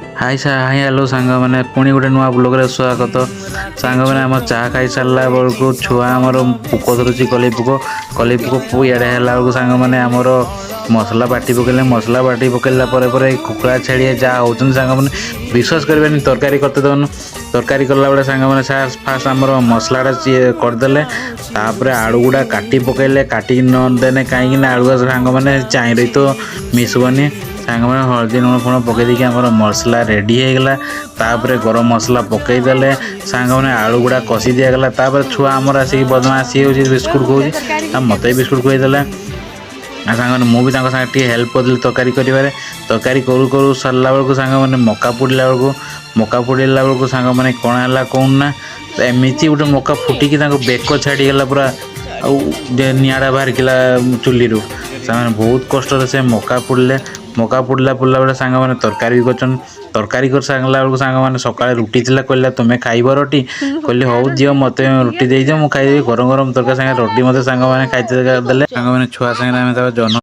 हाय hi hello सांग मैंने पुणी गोटे नुआ ब्लॉग स्वागत सांग मैंने आम चाह खाई सारा बेलू छुआ आमर पुक धरुची कली पुक इे है सांग मैंने आमर मसला बाटी पकड़े मसला बाटी पकड़ा कुकुड़ा छेड़ी जहाँ होती सांग मैंने विश्वास करें तरकारी करते दन तरकारी कला बेले सांग मैंने फास्ट आमर मसलाटा करदे आलू गुड़ा काटी पकड़े काटिक नदेने कहीं आलू सांग मैंने चाई रही तो मिसबनी सांग मैंने हलदी लुण फुण पकईदी आम मसला रेडी होगला तापर गरम मसला पकईदे सांग मैंने आलू गुड़ा कषि दिगला छुआ आमर आसिक बदमाशी हो बिस्कुट खाऊँ मत बिस्कुट खुईदेला सांग मैंने मुझे सागे हेल्प करदेली तरकारी कर तरकारी करू करू सरला बेलू सांग मैंने मका पोड़ा बेलू सांग मैंने कण है कौन ना एमती गोटे मका फुटिकी बेक छाड़ीगला पूरा निआड़ा बाहर चुली बहुत कष्ट से मका पोड़ला बेले सांग मैंने तरकारी भी कर सारा बेलू सांग मैंने सकाଳେ रुटी थिला कहला तुम्हें खाइब रोटी कहली हौ दियो मत रुटी दे दियो मुझे खाइदेवी गरम गरम तरकारी सागे रोटी मत सांग मैंने खाई सांग मैंने छुआ सागे जन्म